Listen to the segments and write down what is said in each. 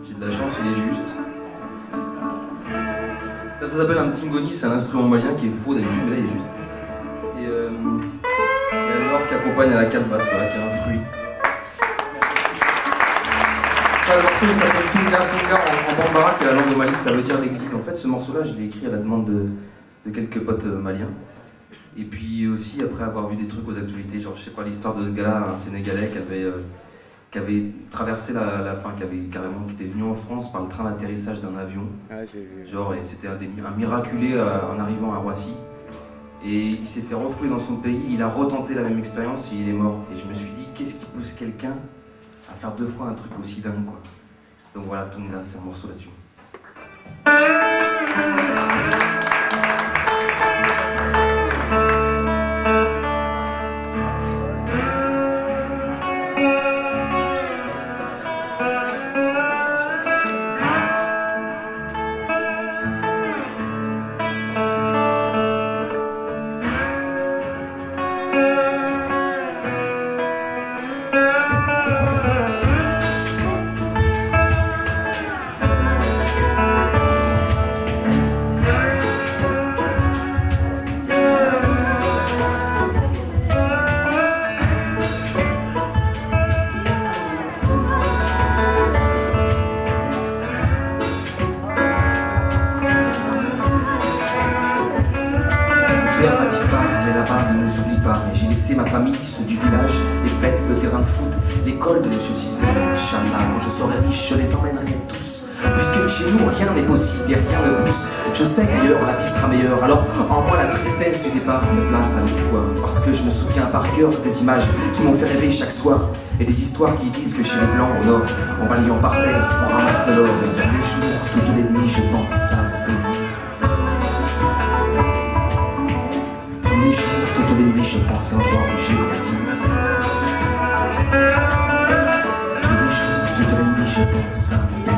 J'ai de la chance, il est juste. Ça s'appelle un mtingoni, c'est un instrument malien qui est faux d'habitude, mais là il est juste. Et alors qui accompagne à la calebasse, voilà, qui est un fruit. Ça, le morceau il s'appelle Tunga. Tunga en bambara, qui est la langue au Mali, ça veut dire l'exil. En fait, ce morceau-là, je l'ai écrit à la demande de quelques potes maliens. Et puis aussi, après avoir vu des trucs aux actualités, genre, je sais pas, l'histoire de ce gars-là, un Sénégalais qui avait traversé qui était venu en France par le train d'atterrissage d'un avion. Ah, j'ai vu. Genre, et c'était un miraculé en arrivant à Roissy. Et il s'est fait refouler dans son pays, il a retenté la même expérience et il est mort. Et je me suis dit, qu'est-ce qui pousse quelqu'un à faire 2 fois un truc aussi dingue, quoi. Donc voilà, Tunga, c'est un morceau là-dessus. J'ai laissé ma famille, ceux du village, les fêtes, le terrain de foot, l'école de Monsieur Cissé. Inch'Allah, quand je serai riche, je les emmènerai tous. Puisque que chez nous rien n'est possible et rien ne pousse. Je sais qu'ailleurs la vie sera meilleure, alors en moi la tristesse du départ fait place à l'espoir. Parce que je me souviens par cœur des images qui m'ont fait rêver chaque soir, et des histoires qui disent que chez les blancs au nord, en balayant par terre, on ramasse de l'or. Et tous les jours, toutes les nuits, je pense à eux. Tous les jours, toutes les nuits, je pense à l'endroit où j'ai grandi. Tous les jours, toutes les nuits, je pense à mon pays.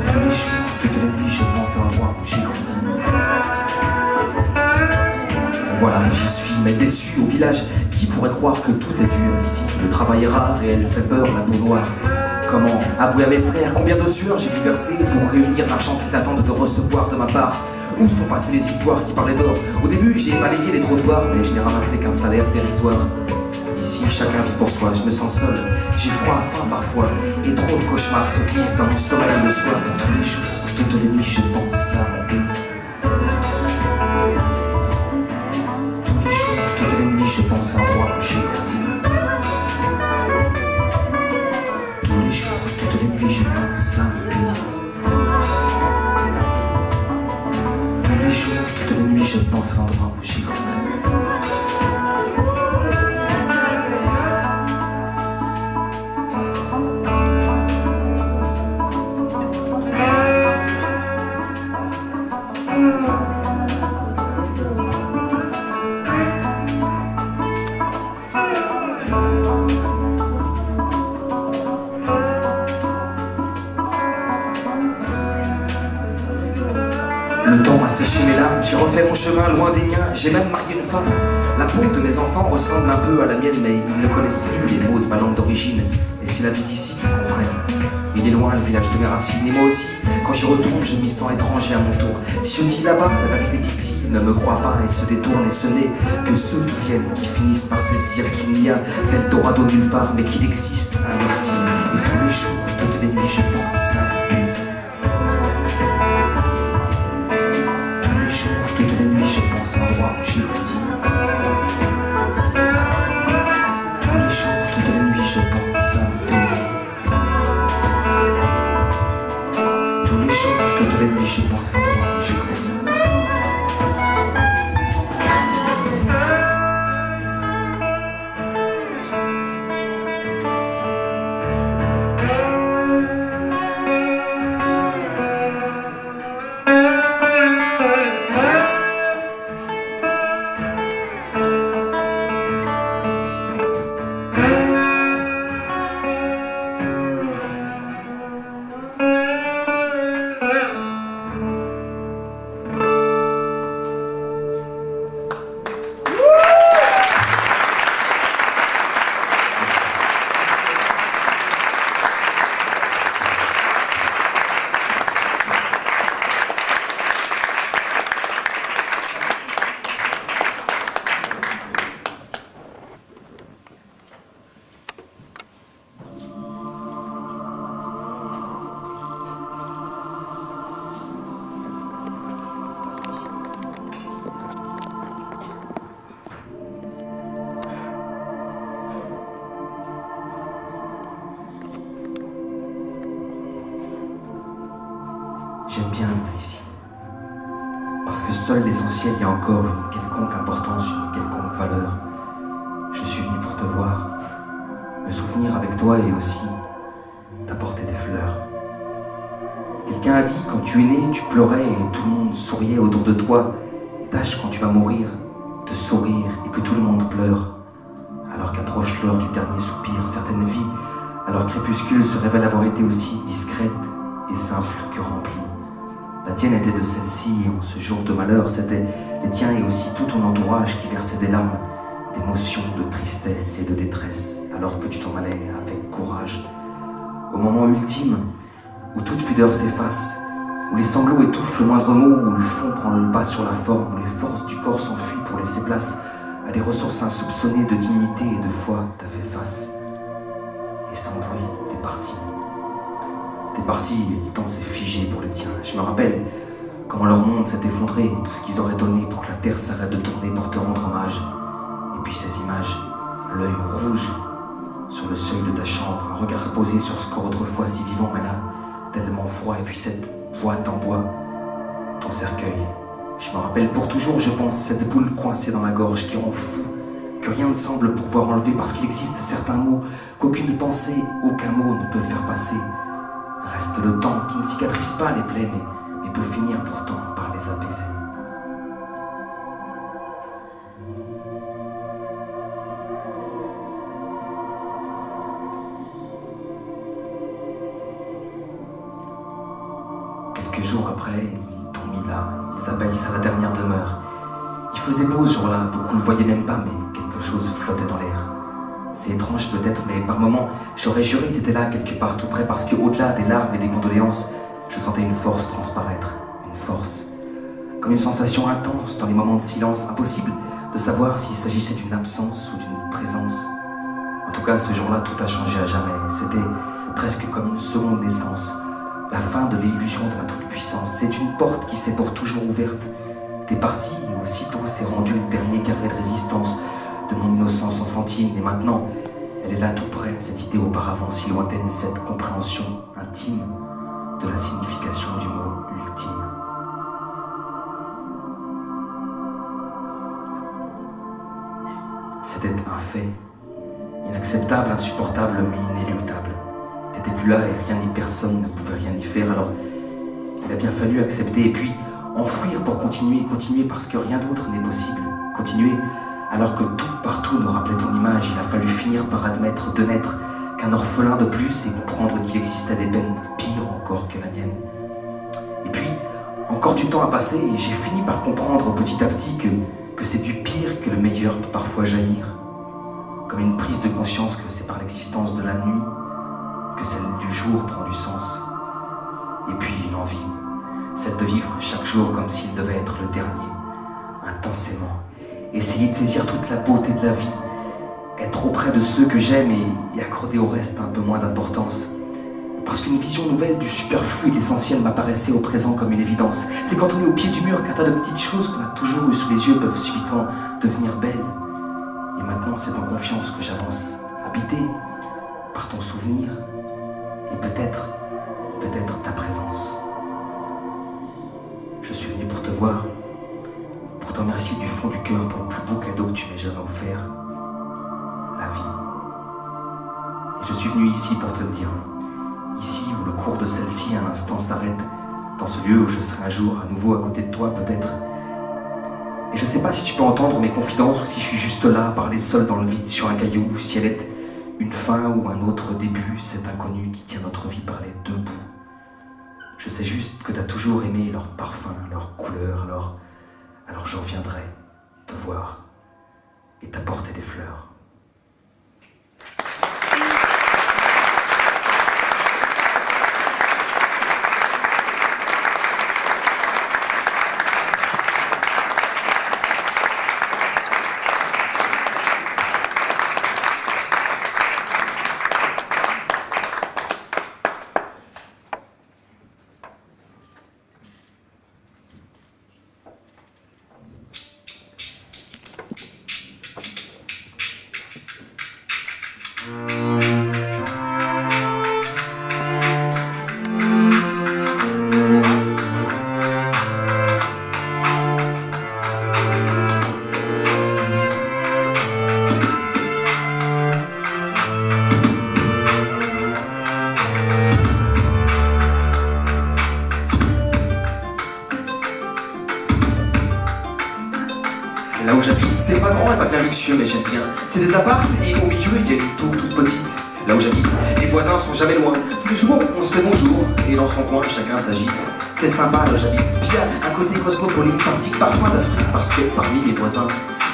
Tous les jours, toutes les nuits, je pense à l'endroit où j'ai grandi. Voilà, j'y suis, mais déçu au village. Qui pourrait croire que tout est dur ici? Le travail est rare et elle fait peur, la peau noire. Comment avouer à mes frères combien de sueurs j'ai dû verser pour réunir l'argent qu'ils attendent de recevoir de ma part? Où sont passées les histoires qui parlaient d'or? Au début, j'ai balayé les trottoirs, mais je n'ai ramassé qu'un salaire dérisoire. Ici, chacun vit pour soi, je me sens seul. J'ai froid, faim parfois, et trop de cauchemars se glissent dans mon sommeil le soir. Tous les jours, toutes les nuits, je pense à mon pays. Je pense à l'endroit où j'ai grandi. Tous les jours, toutes les nuits, je pense à mon pays. Tous les jours, toutes les nuits, je pense à l'endroit où j'ai grandi. Le temps a séché mes larmes, j'ai refait mon chemin loin des miens, j'ai même marié une femme. La peau de mes enfants ressemble un peu à la mienne, mais ils ne connaissent plus les mots de ma langue d'origine. Et c'est la vie d'ici qu'ils comprennent. Il est loin le village de mes racines, et moi aussi, quand j'y retourne, je m'y sens étranger à mon tour. Si je dis là-bas, la vérité d'ici ne me croit pas et se détourne, et ce n'est que ceux qui viennent, qui finissent par saisir qu'il n'y a d'Eldorado nulle part, mais qu'il existe un exil. Et tous les jours, toutes les nuits, je pense à lui. Toutes les nuits, je pense à l'endroit où j'ai grandi. Tous les jours, toutes les nuits, je pense à mon pays. Tous les jours, toutes les nuits, je pense à l'endroit où j'ai grandi. J'aime bien vivre ici. Parce que seul l'essentiel y a encore une quelconque importance, une quelconque valeur. Je suis venu pour te voir, me souvenir avec toi et aussi t'apporter des fleurs. Quelqu'un a dit, quand tu es né, tu pleurais et tout le monde souriait autour de toi. Tâche quand tu vas mourir, de sourire et que tout le monde pleure. Alors qu'approche l'heure du dernier soupir, certaines vies, à leur crépuscule, se révèlent avoir été aussi discrètes et simples que remplies. La tienne était de celle-ci, et en ce jour de malheur, c'était les tiens et aussi tout ton entourage qui versait des larmes, d'émotions, de tristesse et de détresse, alors que tu t'en allais avec courage. Au moment ultime, où toute pudeur s'efface, où les sanglots étouffent le moindre mot, où le fond prend le pas sur la forme, où les forces du corps s'enfuient pour laisser place à des ressources insoupçonnées de dignité et de foi, t'as fait face. Et sans bruit, t'es parti. T'es parti et le temps s'est figé pour les tiens. Je me rappelle comment leur monde s'est effondré, tout ce qu'ils auraient donné pour que la terre s'arrête de tourner pour te rendre hommage. Et puis ces images, l'œil rouge, sur le seuil de ta chambre, un regard posé sur ce corps autrefois si vivant, mais là, tellement froid, et puis cette boîte en bois, ton cercueil. Je me rappelle pour toujours, je pense, cette boule coincée dans la gorge qui rend fou, que rien ne semble pouvoir enlever parce qu'il existe certains mots qu'aucune pensée, aucun mot ne peut faire passer. Reste le temps qui ne cicatrise pas les plaies, mais peut finir pourtant par les apaiser. Quelques jours après, ils t'ont mis là, ils appellent ça la dernière demeure. Il faisait beau ce jour-là, beaucoup le voyaient même pas, mais quelque chose flottait dans l'air. C'est étrange peut-être, mais par moments, j'aurais juré que t'étais là quelque part tout près, parce qu'au-delà des larmes et des condoléances, je sentais une force transparaître, une force, comme une sensation intense dans les moments de silence, impossible de savoir s'il s'agissait d'une absence ou d'une présence. En tout cas, ce jour-là, tout a changé à jamais. C'était presque comme une seconde naissance, la fin de l'illusion de ma toute-puissance. C'est une porte qui s'est pour toujours ouverte. T'es parti et aussitôt s'est rendu le dernier carré de résistance de mon innocence enfantine. Et maintenant, elle est là tout près, cette idée auparavant si lointaine, cette compréhension intime de la signification du mot ultime. C'était un fait, inacceptable, insupportable, mais inéluctable. T'étais plus là et rien ni personne ne pouvait rien y faire, alors il a bien fallu accepter et puis enfouir pour continuer parce que rien d'autre n'est possible. Continuer alors que tout partout nous rappelait ton image, il a fallu finir par admettre de n'être qu'un orphelin de plus et comprendre qu'il existait des peines pires encore que la mienne. Et puis, encore du temps a passé et j'ai fini par comprendre petit à petit que c'est du pire que le meilleur peut parfois jaillir. Comme une prise de conscience que c'est par l'existence de la nuit que celle du jour prend du sens. Et puis une envie, celle de vivre chaque jour comme s'il devait être le dernier, intensément. Essayer de saisir toute la beauté de la vie, être auprès de ceux que j'aime et accorder au reste un peu moins d'importance. Parce qu'une vision nouvelle du superflu et l'essentiel m'apparaissait au présent comme une évidence. C'est quand on est au pied du mur qu'un tas de petites choses qu'on a toujours eues sous les yeux peuvent subitement devenir belles. Et maintenant, c'est en confiance que j'avance, habité par ton souvenir et peut-être ta présence. Je suis venu pour te voir, pour te remercier du fond du cœur pour le plus beau cadeau que tu m'aies jamais offert, la vie. Et je suis venu ici pour te le dire, ici où le cours de celle-ci un instant s'arrête, dans ce lieu où je serai un jour à nouveau à côté de toi peut-être. Et je sais pas si tu peux entendre mes confidences ou si je suis juste là à parler seul dans le vide sur un caillou, ou si elle est une fin ou un autre début, cet inconnu qui tient notre vie par les deux bouts. Je sais juste que t'as toujours aimé leur parfum, leur couleur, alors je reviendrai te voir et t'apporter des fleurs. Là où j'habite, c'est pas grand et pas bien luxueux, mais j'aime bien. C'est des appartes et au milieu, il y a une tour toute petite. Là où j'habite, les voisins sont jamais loin. Tous les jours, on se fait bonjour et dans son coin, chacun s'agite. C'est sympa, là où j'habite. Puis il y a un côté cosmopolite, un petit parfum d'Afrique, parce que parmi les voisins,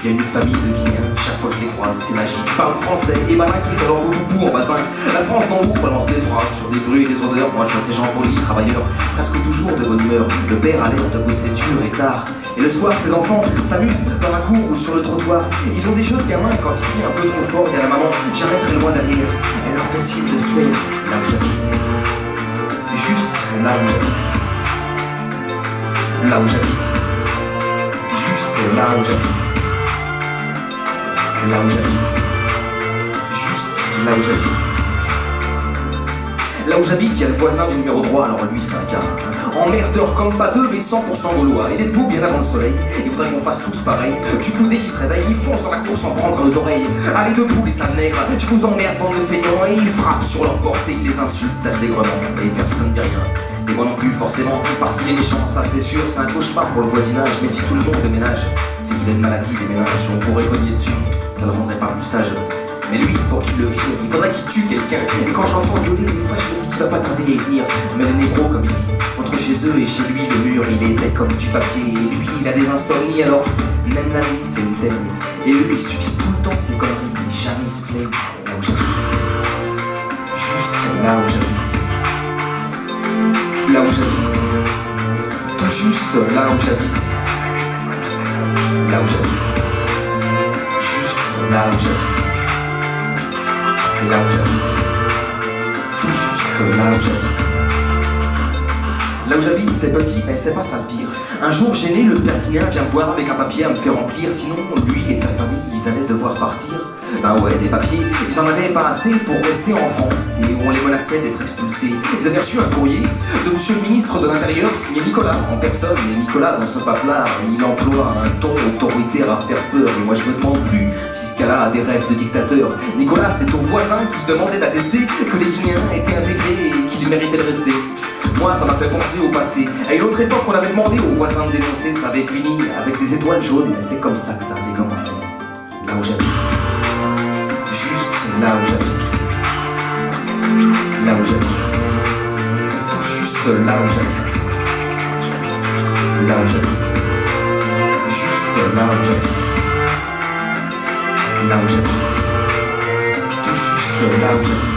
il y a une famille de Guinéens. Chaque fois que je les croise, c'est magique. Ils parlent français et malinqués dans leur boubou en bassin. La France d'en haut balance des phrases sur des bruits et des odeurs. Moi, je vois ces gens polis, travailleurs, presque toujours de bonne humeur. Le père a l'air de bosser dur et tard. Et le soir, ses enfants s'amusent dans la cour ou sur le trottoir. Ils ont des jeux de gamins et quand ils crient un peu trop fort, il y a la maman jamais très loin derrière. Elle leur fait signe de stay là où j'habite. Juste là où j'habite. Là où j'habite. Juste là où j'habite. Là où j'habite. Juste là où j'habite. Là où j'habite, il y a le voisin du numéro 3, alors lui c'est un gars emmerdeur comme pas deux, mais 100% gaulois. Il est debout bien avant le soleil, il faudrait qu'on fasse tous pareil. Du coup dès qu'il se réveille, il fonce dans la course sans prendre à nos oreilles. Allez debout les sales nègres, je vous emmerde bande de feignants. Et il frappe sur leur porte et il les insulte allègrement. Et personne dit rien, et moi non plus forcément, parce qu'il est méchant, ça c'est sûr, c'est un cauchemar pour le voisinage. Mais si tout le monde le ménage, c'est qu'il a une maladie des ménages. On pourrait cogner dessus, ça le rendrait pas plus sage. Mais lui, pour qu'il le vire, il faudrait qu'il tue quelqu'un. Et quand je l'entends gueuler, des fois je me dis qu'il va pas tarder à y venir. Mais les négros, comme il dit, entre chez eux et chez lui, le mur il est épais comme du papier. Et lui, il a des insomnies, alors même la nuit c'est une teigne. Et eux, ils subissent tout le temps de ces conneries, mais jamais ils se plaignent. Là où j'habite, juste là où j'habite. Là où j'habite, tout juste là où j'habite. Là où j'habite, juste là où j'habite. Là où j'habite, tout juste là où j'habite. Là où j'habite, c'est petit, mais c'est pas ça le pire. Un jour gêné, le père Guinéen vient me voir avec un papier à me faire remplir. Sinon, lui et sa famille, ils allaient devoir partir. Ben ouais, des papiers, ils en avaient pas assez pour rester en France. Et on les menaçait d'être expulsés. Ils avaient reçu un courrier de monsieur le ministre de l'Intérieur, signé Nicolas en personne. Et Nicolas, dans ce pape-là, il emploie un ton autoritaire à faire peur. Et moi je me demande plus si ce gars-là a des rêves de dictateur. Nicolas, c'est ton voisin qui demandait d'attester que les Guinéens étaient intégrés et qu'ils méritaient de rester. Moi, ça m'a fait penser au passé. À une autre époque, on avait demandé aux voisins de dénoncer. Ça avait fini avec des étoiles jaunes, mais c'est comme ça que ça avait commencé. Là où j'habite, juste là où j'habite. Là où j'habite, tout juste là où j'habite. Là où j'habite, juste là où j'habite. Là où j'habite, tout juste là où j'habite.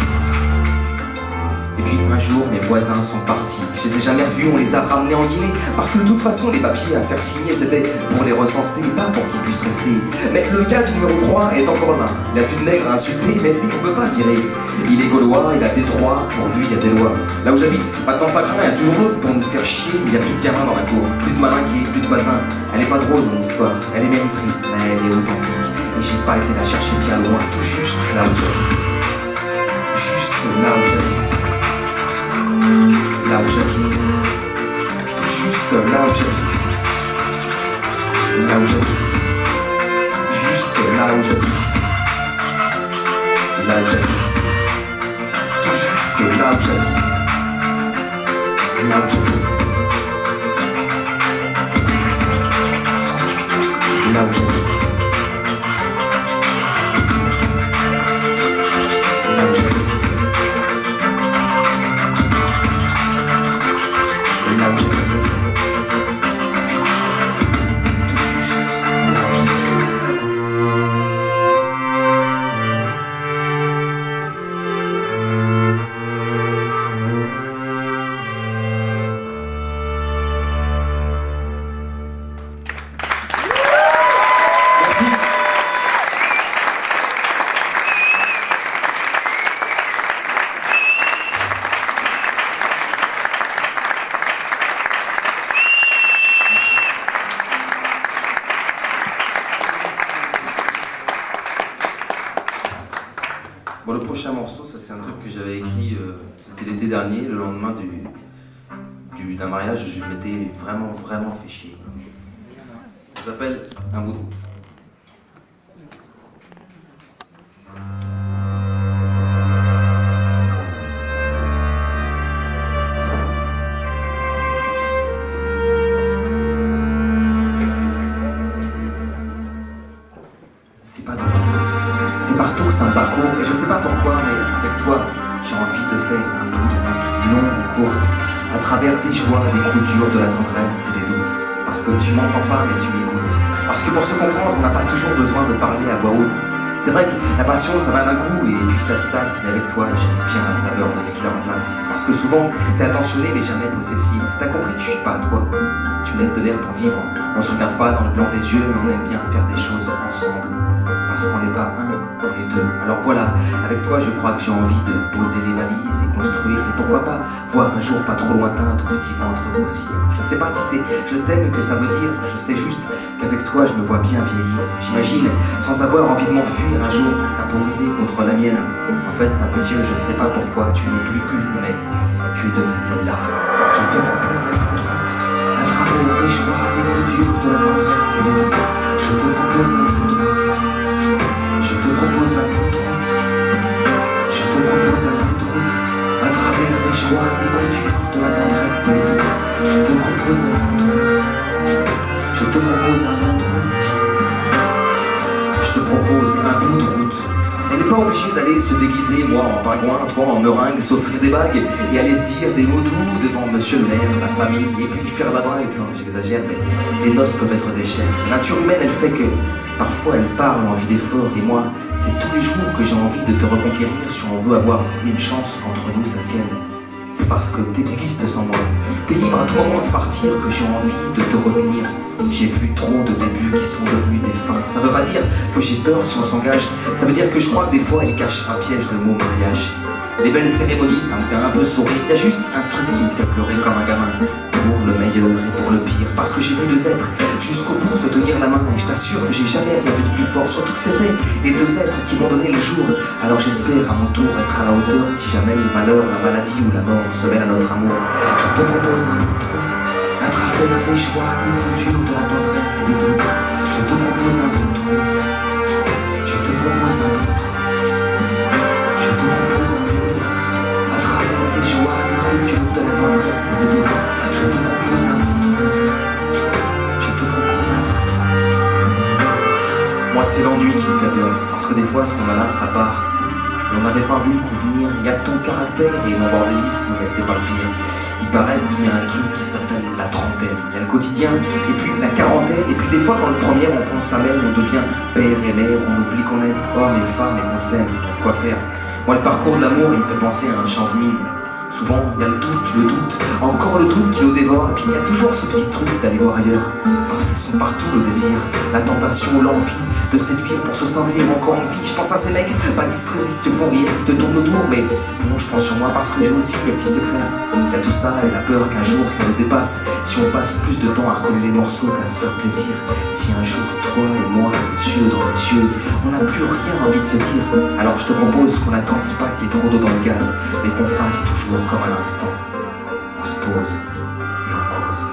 Et puis un jour, mes voisins sont partis. Je les ai jamais revus, on les a ramenés en Guinée. Parce que de toute façon, les papiers à faire signer, c'était pour les recenser, pas pour qu'ils puissent rester. Mais le gars du numéro 3 est encore là. Il a plus de nègres à insulter, mais lui, on peut pas le virer. Il est gaulois, il a des droits, pour lui, il y a des lois. Là où j'habite, maintenant ça craint, il y a toujours l'autre pour nous faire chier. Il y a plus de gamins dans la cour, plus de malinqués, plus de voisins. Elle est pas drôle, mon histoire. Elle est même triste, mais elle est authentique. Et j'ai pas été la chercher bien loin, tout juste là où j'habite. Juste là où j'habite. Là où j'habite, tout juste là où j'habite. Là où j'habite, juste là où j'habite. Là où j'habite, tout juste là où j'habite. Là où j'habite, là où j'habite. Là où j'habite. Là où j'habite, tout juste là où j'habite. Merci. Bon, le prochain morceau, ça c'est un truc que j'avais écrit, c'était l'été dernier, le lendemain d'un mariage, je m'étais vraiment fait chier. Ça s'appelle Un bout de route. C'est pas dans ma tête, c'est partout que c'est un parcours, et je sais pas pourquoi, mais avec toi, j'ai envie de faire un bout de route, longue ou courte, à travers des joies, des coups durs, de la tendresse et des doutes. Parce que tu m'entends pas, mais tu m'écoutes. Parce que pour se comprendre, on n'a pas toujours besoin de parler à voix haute. C'est vrai que la passion, ça va d'un coup, et puis ça se tasse, mais avec toi, j'aime bien la saveur de ce qui la remplace. Parce que souvent, t'es attentionné, mais jamais possessif. T'as compris que je suis pas à toi. Tu me laisses de l'air pour vivre. On se regarde pas dans le blanc des yeux, mais on aime bien faire des choses ensemble. parce qu'on n'est pas un, on est deux. Alors voilà, avec toi je crois que j'ai envie de poser les valises et construire, et pourquoi pas voir un jour pas trop lointain ton petit ventre grossir. Je sais pas si c'est je t'aime que ça veut dire, je sais juste qu'avec toi je me vois bien vieillir. J'imagine, sans avoir envie de m'enfuir, un jour ta pauvre idée contre la mienne. En fait, à mes yeux, je sais pas pourquoi tu n'es plus une, mais tu es devenue là. Je te propose un bout de route, à travers des choix, des coups durs, de la tendresse et des doutes. Je te propose un bout de route, je te propose un bout de route, je te propose un bout de route, à travers des choix, des coups durs, de la tendresse et des doutes. Je te propose un bout de route, je te propose un bout de route, je te propose un bout de route. On n'est pas obligé d'aller se déguiser, moi en pingouin, toi en meringue, s'offrir des bagues et aller se dire des mots doux devant monsieur le maire, la famille, et puis faire la drague. Non, j'exagère, mais les noces peuvent être des chaînes. La nature humaine, elle fait que parfois elle parle envie d'effort, et moi, c'est tous les jours que j'ai envie de te reconquérir si on veut avoir une chance qu'entre nous ça tienne. C'est parce que t'existes sans moi. T'es libre à tout moment de partir que j'ai envie de te retenir. J'ai vu trop de débuts qui sont devenus des fins. Ça veut pas dire que j'ai peur si on s'engage. Ça veut dire que je crois que des fois il cache un piège de mot mariage. Les belles cérémonies, ça me fait un peu sourire. Y a juste un truc qui me fait pleurer comme un gamin. Pour le meilleur et pour le pire. Parce que j'ai vu deux êtres jusqu'au bout se tenir la main. Et je t'assure que j'ai jamais rien vu de plus fort. Surtout que c'était les deux êtres qui m'ont donné le jour. Alors j'espère à mon tour être à la hauteur si jamais le malheur, la maladie ou la mort se mêlent à notre amour. Je te propose un bout de route, à travers des choix, des coups durs, de la tendresse et des doutes. Je te propose un bout de route, je te propose un bout de route, je te propose un bout de route, à travers des joies, des coups durs, de la tendresse et des doutes. Je te propose un bout de route, je te propose un bout de route. Moi c'est l'ennui qui me fait peur, parce que des fois ce qu'on a là ça part. Et on n'avait pas vu le coup venir. Il y a ton caractère et mon bordélisme, mais c'est pas le pire. Il paraît qu'il y a un truc qui s'appelle la trentaine. Il y a le quotidien, et puis la quarantaine, et puis des fois quand le premier enfant s'amène, on devient père et mère, on oublie qu'on est homme et femme et qu'on s'aime, il y a de quoi faire. Moi le parcours de l'amour, il me fait penser à un chant de mine. Souvent, il y a le doute, encore le doute qui nous dévore, et puis il y a toujours ce petit truc d'aller voir ailleurs. Parce qu'ils sont partout, le désir, la tentation, l'envie de séduire pour se sentir encore en vie. Je pense à ces mecs, pas discrets, qui te font rire, qui te tournent autour, mais non, je pense sur moi parce que j'ai aussi mes petits secrets. Il y a tout ça et la peur qu'un jour ça nous dépasse. Si on passe plus de temps à recoller les morceaux qu'à se faire plaisir. Si un jour, toi et moi, les yeux dans les yeux, on n'a plus rien envie de se dire. Alors je te propose qu'on n'attende pas qu'il y ait trop d'eau dans le gaz, mais qu'on fasse toujours comme à l'instant. On se pose et on cause.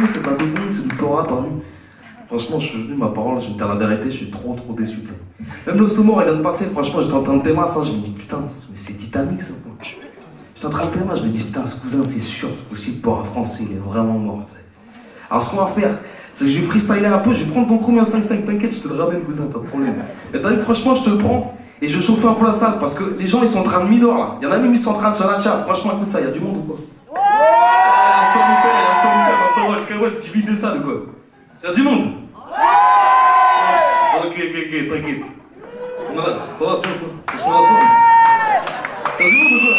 C'est pas béni, c'est du Torah, t'as vu. Franchement, je suis venu, ma parole, je vais me dire la vérité, je suis trop déçu de ça. Même le Somor, il vient de passer, franchement, j'étais en train de t'aimer ça, je me dis putain, c'est Titanic ça quoi. J'étais en train de t'aimer, je me dis putain, ce cousin, c'est sûr, ce coup-ci, le port à français, il est vraiment mort, tu sais. Alors ce qu'on va faire, c'est que je vais freestyler un peu, je vais prendre ton chromie en 5-5, t'inquiète, je te le ramène, cousin, pas de problème. Et t'as vu, franchement, je te le prends, et je chauffe un peu la salle, parce que les gens, ils sont en train de m'idore là. Il y en a même, ils sont en train de se ratcher, franchement, écoute ça, il y a du monde ou quoi? Sans mon père, tu vides ça de quoi? Y'a du monde? Ok, t'inquiète. On a Ça va, bien quoi? Est-ce qu'on a faim? Y'a du monde ou quoi?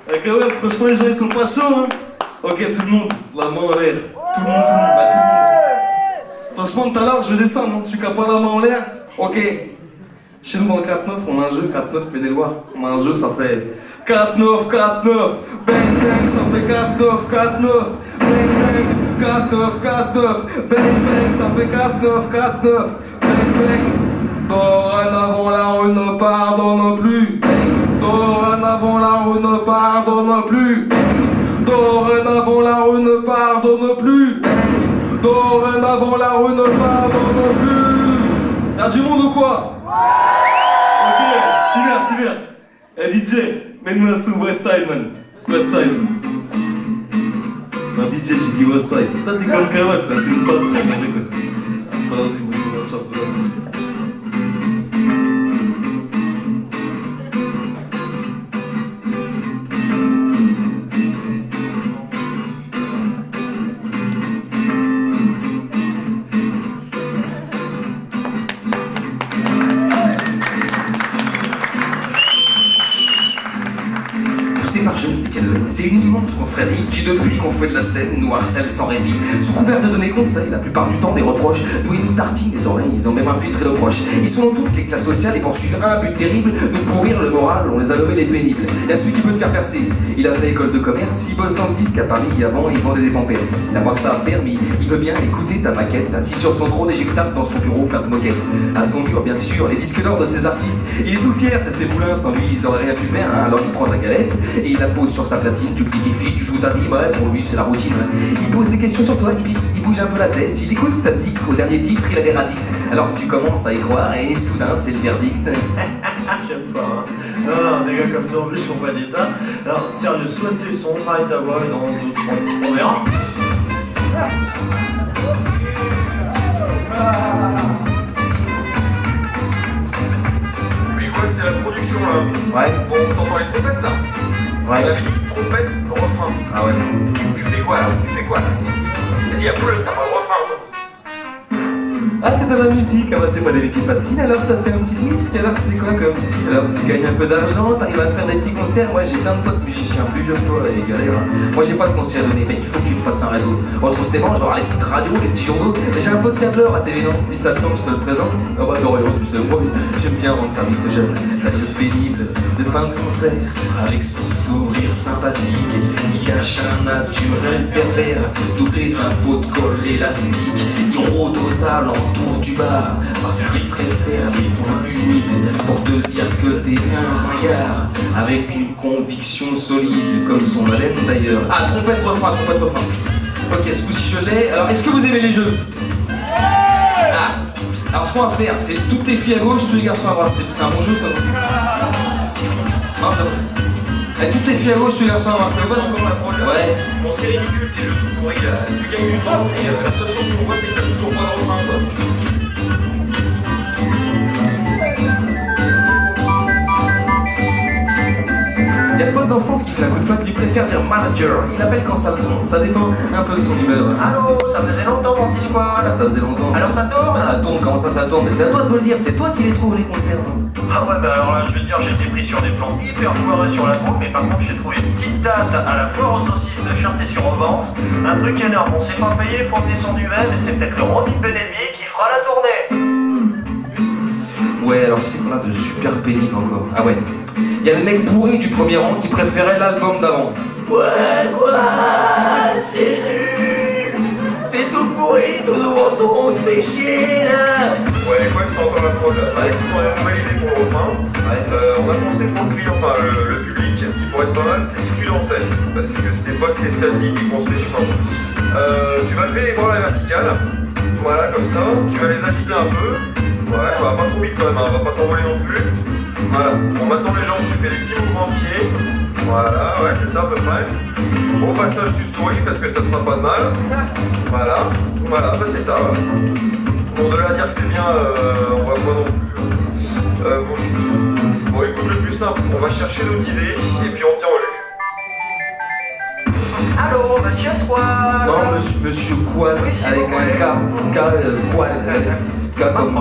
Ah, quand même, franchement, les gens ils sont pas chauds, hein? Ok, tout le monde, la main en l'air. Tout le monde, bah tout le monde. Franchement, tout à l'heure, je vais descendre, hein. Celui qui a pas la main en l'air, ok. Chez nous, dans le 4-9, on a un jeu 4-9 Pénéloire. On a un jeu, ça fait 4-9, 4-9. Bang bang, ça fait 4-9, 4-9. Bang bang, 4-9, 4-9. Bang bang, ça fait 4-9, 4-9. Bang bang. Dorénavant, la rue ne pardonne plus. Dorénavant, la rue ne pardonne plus. Dorénavant, la rue ne pardonne plus. Dorénavant, la rue ne pardonne plus. Y'a du monde ou quoi? Ok, si bien. Eh DJ, mets-nous un sous Westside, man. Westside. Non, DJ, j'ai dit Westside. Toi, t'es comme Kawak, t'as une patte, je rigole. Attends, vas-y, moi, je vais un peu là. Par je ne sais quelle bête, c'est une immense confrérie qui depuis qu'on fait de la scène nous harcèle sans répit. Sous couvert de donner conseils, la plupart du temps des reproches, d'où ils nous tartinent les oreilles, ils ont même infiltré nos proches. Ils sont dans toutes les classes sociales et poursuivent un but terrible, nous pourrir le moral, on les a nommés les pénibles. Il y a celui qui peut te faire percer, il a fait école de commerce, il bosse dans le disque à Paris, avant il vendait des pampers. Il a pas que ça à faire mais il veut bien écouter ta maquette, assis sur son trône éjectable dans son bureau plein de moquettes. À son mur bien sûr, les disques d'or de ses artistes, il est tout fier, c'est ses moulins, sans lui ils auraient rien pu faire, hein. Alors il prend ta galette et il la pose sur sa platine, tu cliquifies, tu joues ta vie, bref, pour lui c'est la routine. Il pose des questions sur toi, il bouge un peu la tête, il écoute ta zik, au dernier titre il a l'air addict. Alors tu commences à y croire et soudain c'est le verdict. J'aime pas, hein. Non, des gars comme ça en plus ils sont pas d'état. Alors sérieux, soigne tes sons, travaille ta voix et dans 2-3 on verra. Oui, quoi, c'est la production là. Ouais. Bon, t'entends les trompettes là? Ouais. On avait dit trompette, refrain. Ah ouais. Tu fais quoi là? Tu fais quoi là? Vas-y, y'a plus le, t'as pas de refrain. Ah t'es dans la musique, ah bah c'est pas des métiers faciles, alors t'as fait un petit disque, alors c'est quoi comme style? Alors tu gagnes un peu d'argent, t'arrives à faire des petits concerts, moi j'ai plein de potes musiciens, plus jeunes que toi, les galères. Hein. Moi j'ai pas de concert à donner, mais il faut que tu te fasses un réseau. Retrousse tes manches, je vais avoir les petites radios, les petits journaux, mais j'ai un pote câbleur à télé, non? Si ça te tente, je te le présente. Ah bah non, tu sais, moi j'aime bien rendre service aux jeunes. La vie pénible de fin de concert, avec son sourire sympathique, qui cache un naturel pervers, doublé d'un pot de colle élastique. Il rôde aux alentours du bar, parce qu'il préfère les points humides, pour te dire que t'es un ringard, avec une conviction solide, comme son haleine d'ailleurs. Ah, trompette refrain. Ok, ce coup-ci je l'ai. Alors, est-ce que vous aimez les jeux? Ah, alors ce qu'on va faire, c'est toutes les filles à gauche, tous les garçons à droite. C'est un bon jeu, ça? Non, ça va. Toutes les filles à gauche, tous les garçons à droite. C'est pas encore un problème. Ouais. Bon, c'est ridicule tes jeux tout pourris là. Tu gagnes du temps et la seule chose qu'on voit c'est que t'as toujours pas de refrain quoi. Il y a le pote d'enfance qui fait un coup de patte, lui préfère dire manager. Il appelle quand ça tourne, ça dépend un peu de son humeur. Allô, ça faisait longtemps mon petit squad. Ah, ça faisait longtemps. Alors ça tourne? Bah, ça tourne, comment ça tourne? Mais c'est à toi de me le dire, c'est toi qui les trouves les concerts. Ah ouais, bah alors là, je vais te dire, j'ai été pris sur des plans hyper foireux sur la route, mais par contre, j'ai trouvé une petite date à la foire aux saucisses de Chertsey-sur-Aubance. Un truc énorme, on s'est pas payé, faut venir son même, et c'est peut-être le Ronnie Benelli qui fera la tournée. Ouais, alors c'est qu'on a de super pénibles encore. Ah ouais. Il y a le mec pourri du premier rang qui préférait l'album d'avant. Ouais, quoi? C'est nul! C'est tout pourri, tout nouveau son, on se fait chier là! Ouais, quoi, c'est encore un problème. Ouais. On a une nouvelle idée pour le refrain. Ouais. On a pensé pour le client, enfin le public, ce qui pourrait être pas mal, c'est si tu danses. Parce que c'est pas que t'es statique et qu'on se fait super bon. Tu vas lever les bras à la verticale. Voilà, comme ça. Tu vas les agiter un peu. Ouais, bah, pas trop vite quand même, hein, va pas t'envoler non plus. Voilà. Bon, maintenant les jambes, tu fais des petits mouvements de pied. Voilà, ouais, c'est ça à peu près. Au passage, tu souris parce que ça te fera pas de mal. Voilà, bah c'est ça. Bon, de là à dire que c'est bien, on voit pas non plus. Bon, écoute, le plus simple, on va chercher notre idée et puis on tient au jus. Allô, monsieur Squad? Non, monsieur Qual, Oui, s'il avec vous un plaît. K, Qual, K comme